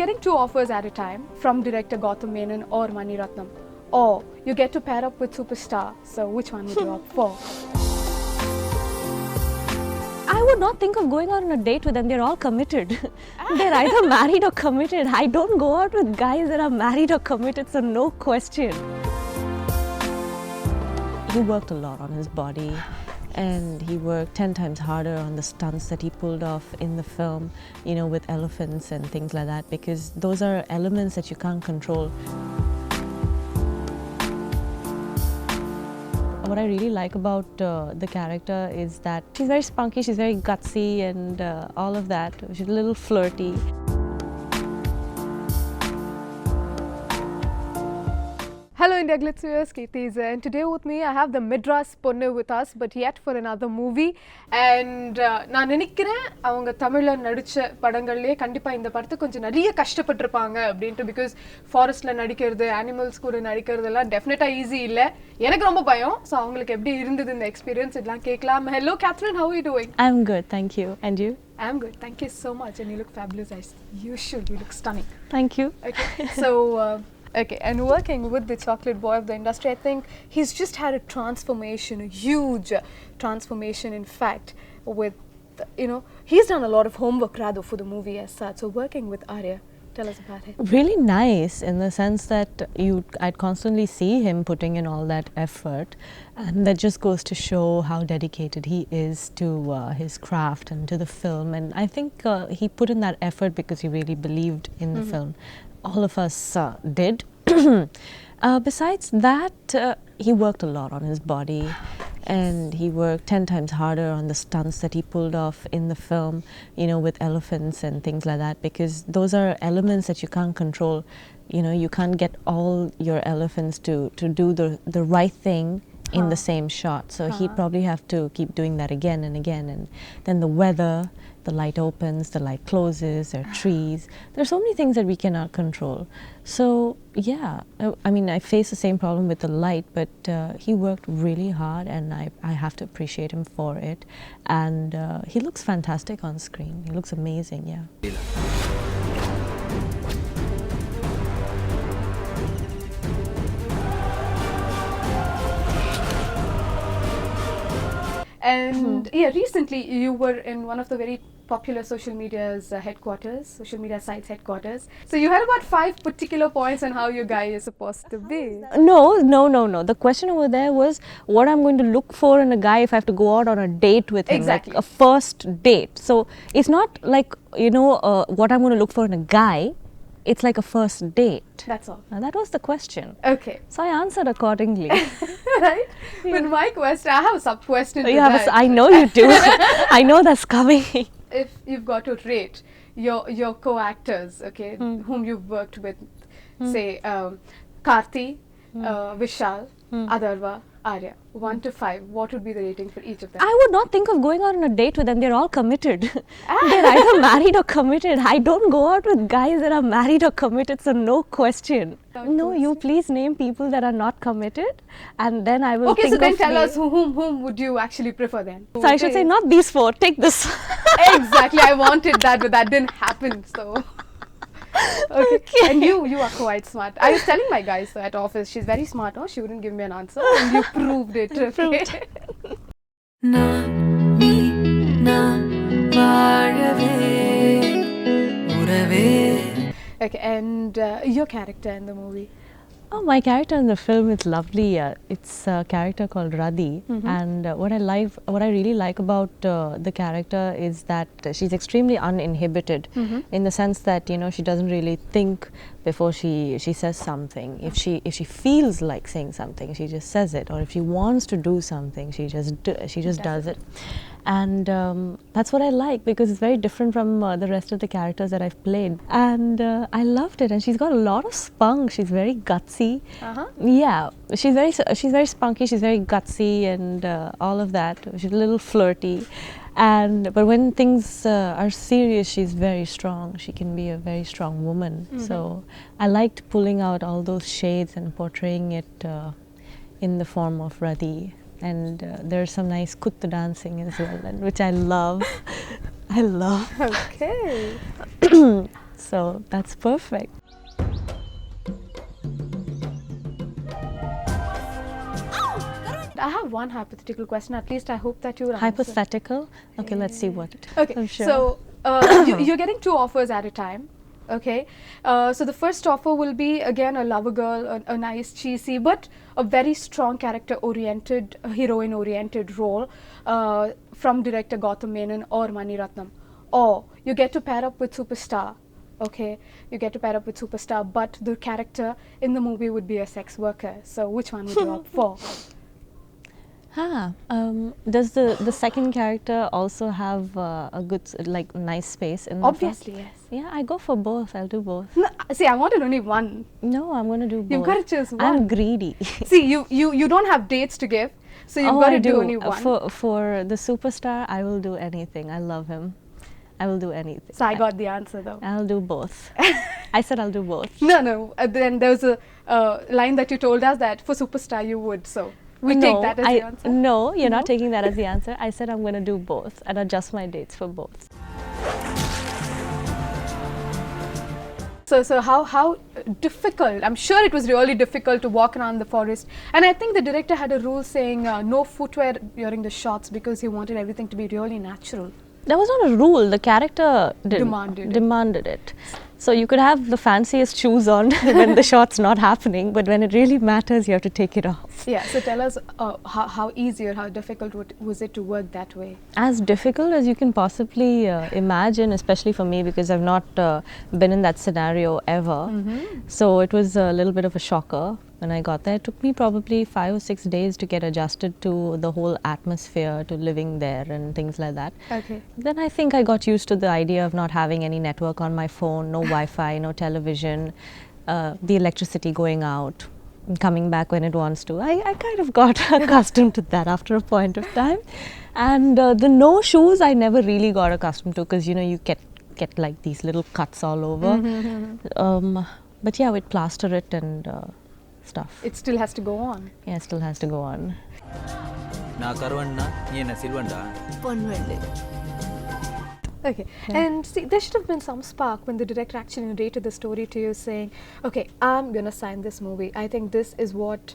getting 2 offers at a time from director Gautam Menon or Mani Ratnam, or you get to pair up with superstar. So which one would you opt for? I would not think of going out on a date with them. They're all committed. They're either married or committed. I don't go out with guys that are married or committed, so no question. He worked a lot on his body, and he worked 10 times harder on the stunts that he pulled off in the film, you know, with elephants and things like that, because those are elements that you can't control. What I really like about the character is that she's very spunky, she's very gutsy and all of that. She's a little flirty. Hello IndiaGlitz viewers, Kirti is here, and today with me I have the Madras Ponnu with us, but yet for another movie. And நான் நினைக்கிறேன் அவங்க தமிழ்ல நடிச்ச படங்கள்லயே கண்டிப்பா இந்த படத்துக்கு கொஞ்சம் நிறைய கஷ்டப்பட்டிருப்பாங்க அப்படினு, because ஃபாரஸ்ட்ல நடிக்கிறது, அனிமல்ஸ் கூட நடிக்கிறதெல்லாம் டெஃபினட்டா ஈஸி இல்ல. எனக்கு ரொம்ப பயம். சோ அவங்களுக்கு எப்படி இருந்தது இந்த எக்ஸ்பீரியன்ஸ் இதெல்லாம் கேட்கலாம். Hello Catherine, how are you doing? I'm good, thank you. And you? I'm good. Thank you so much, and you look fabulous as usual. You look stunning. Thank you. Okay. So okay, and working with the chocolate boy of the industry, I think he's just had a transformation, a huge transformation in fact, with, you know, he's done a lot of homework rather for the movie as such. So working with Arya, tell us about it. Really nice in the sense that I'd constantly see him putting in all that effort, and that just goes to show how dedicated he is to his craft and to the film. And I think he put in that effort because he really believed in the film. All of us did. Besides that, he worked a lot on his body, and he worked 10 times harder on the stunts that he pulled off in the film, you know, with elephants and things like that, because those are elements that you can't control. You know, you can't get all your elephants to do the right thing in the same shot. So he'd probably have to keep doing that again and again. And then the weather, the light opens, the light closes, there are trees. There's so many things that we cannot control. So yeah, I mean, I face the same problem with the light, but he worked really hard, and I have to appreciate him for it. And he looks fantastic on screen. He looks amazing, yeah. And yeah, recently you were in one of the very popular social media's headquarters, social media sites headquarters. So you had about 5 particular points on how your guy is supposed to be. No. The question over there was what I'm going to look for in a guy if I have to go out on a date with him, exactly, like a first date. So it's not like, you know, what I'm going to look for in a guy. It's like a first date. That's all. Now, that was the question. Okay. So I answered accordingly. Right? Yeah. But my question, I have a sub-question to that. I know you do. I know that's coming. If you've got to rate your co-actors, okay, whom you've worked with, say Karthi, Vishal, Adarva, Arya, 1 to 5, what would be the rating for each of them? I would not think of going out on a date with them. They're all committed. They're either married or committed. I don't go out with guys that are married or committed, so no question. No, you please name people that are not committed, and then I will think of. Okay, so then tell us whom would you actually prefer then? So I should say not these 4, take this. Exactly, I wanted that, but that didn't happen, so. Okay. And you are quite smart. I was telling my guys at office, she's very smart. Oh, she wouldn't give me an answer, and you proved it. Okay? Okay, and your character in the movie? Oh, my character in the film is lovely. It's a character called Radhi, and what I really like about the character is that she's extremely uninhibited, in the sense that, you know, she doesn't really think before she says something. If she feels like saying something, she just says it, or if she wants to do something, she just does it. And that's what I like, because it's very different from the rest of the characters that I've played. And I loved it. And she's got a lot of spunk. She's very gutsy. Yeah, she's very spunky. She's very gutsy and all of that. She's a little flirty. But when things are serious, she's very strong. She can be a very strong woman. So I liked pulling out all those shades and portraying it in the form of Radhi. And there's some nice kuttu dancing as well, which I love. I love. Okay. So that's perfect. I have one hypothetical question. At least I hope that you will answer. Hypothetical? Okay, let's see what. Okay, I'm sure. so you're getting 2 offers at a time. Okay, so the first offer will be again a lover girl, a nice cheesy but a very strong character oriented, heroine oriented role from director Gautam Menon or Mani Ratnam, or you get to pair up with superstar. Okay, you get to pair up with superstar, but the character in the movie would be a sex worker. So which one would you opt for? Does the second character also have a good, like, nice space in the Obviously, film? yes. Yeah, I go for both. I'll do both. No, see, I wanted only one. No, I'm going to do both. You've got to choose one. I'm greedy. See, you don't have dates to give, so you've got to do only one. For the superstar, I will do anything. I love him. I will do anything. So I got the answer though. I'll do both. I said I'll do both. No. Then there was a line that you told us that for superstar you would. So we take that as the answer. No, you're not taking that as the answer. I said I'm going to do both and adjust my dates for both. So how difficult? I'm sure it was really difficult to walk around the forest. And I think the director had a rule saying no footwear during the shots because he wanted everything to be really natural. That was not a rule. The character demanded it. So you could have the fanciest shoes on when the shot's not happening, but when it really matters, you have to take it off. Yeah, so tell us how easy or how difficult was it to work that way? As difficult as you can possibly imagine, especially for me because I've not been in that scenario ever. So it was a little bit of a shocker when I got there. It took me probably 5 or 6 days to get adjusted to the whole atmosphere, to living there and things like that. Okay. Then I think I got used to the idea of not having any network on my phone, no Wi-Fi, no television, the electricity going out, coming back when it wants to. I kind of got accustomed to that after a point of time. And the no shoes I never really got accustomed to because, you know, you get like these little cuts all over. But yeah, we'd plaster it and stuff. It still has to go on. Yeah, it still has to go on. Okay, and see, there should have been some spark when the director actually narrated the story to you saying, okay, I'm gonna sign this movie. I think this is what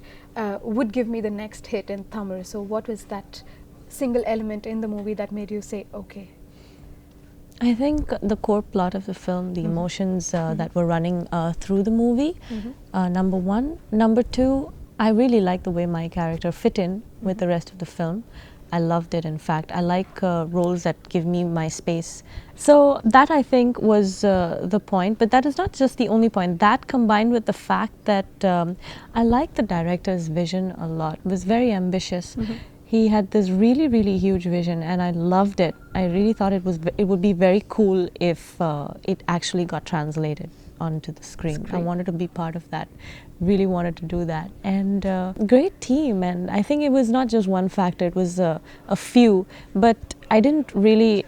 would give me the next hit in Tamil. So what was that single element in the movie that made you say, okay? I think the core plot of the film, the emotions that were running through the movie, number one. Number two, I really like the way my character fit in with the rest of the film. I loved it, in fact. I like roles that give me my space. So that, I think, was the point. But that is not just the only point. That combined with the fact that I like the director's vision a lot. It was very ambitious. He had this really, really huge vision and I loved it. I really thought it would be very cool if it actually got translated onto the screen. I wanted to be part of that. Really wanted to do that. And great team, and I think it was not just one factor, it was a few, but I didn't really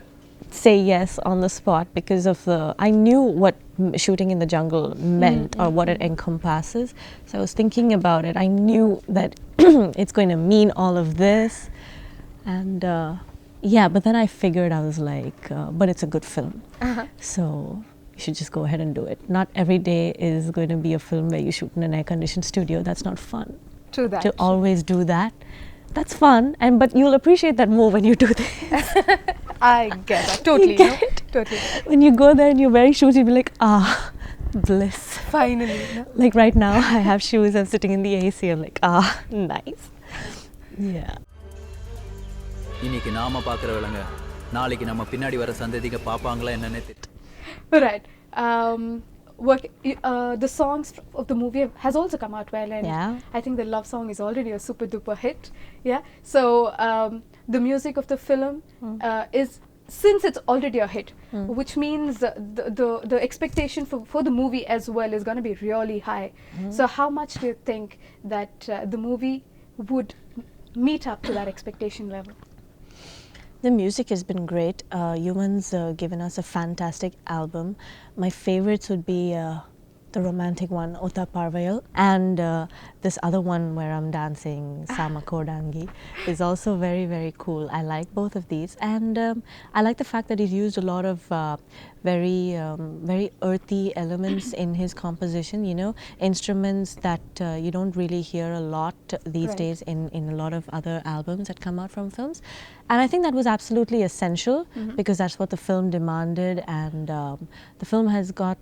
say yes on the spot because of I knew what shooting in the jungle meant or what it encompasses. So I was thinking about it. I knew that it's going to mean all of this. And yeah, but then I figured, I was like, but it's a good film. So you should just go ahead and do it. Not every day is going to be a film where you shoot in an air-conditioned studio. That's not fun. True that. To always do that. That's fun, but you'll appreciate that more when you do this. I get that, totally. You get it? Totally. When you go there and you're wearing shoes, you'll be like, ah, bliss. Finally. No? Like right now, I have shoes, I'm sitting in the AC, I'm like, ah, nice. Yeah. இன்னைக்கு நாம பார்க்கறவங்க நாளைக்கு நம்ம பின்னாடி வர சந்ததிங்க பாப்பாங்களா என்னன்னே தெரியல. Right. The songs of the movie has also come out well, and I think the love song is already a super duper hit. Yeah. So the music of the film is, since it's already a hit, which means the expectation for the movie as well is going to be really high. So how much do you think that the movie would meet up to that expectation level? The music has been great. Yuvan's given us a fantastic album. My favorites would be the romantic one, Ota Parvayal, and this other one where I'm dancing, Sama Kodangi, is also very, very cool. I like both of these, and I like the fact that he's used a lot of very earthy elements in his composition, you know, instruments that you don't really hear a lot these Right. days in a lot of other albums that come out from films. And I think that was absolutely essential because that's what the film demanded, and the film has got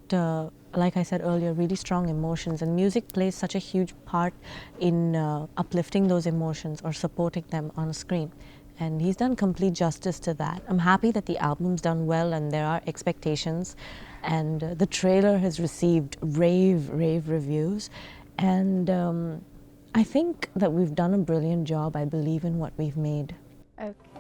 like I said earlier, really strong emotions, and music plays such a huge part in uplifting those emotions or supporting them on screen. And he's done complete justice to that. I'm happy that the album's done well and there are expectations, and the trailer has received rave reviews, and I think that we've done a brilliant job. I believe in what we've made. Okay.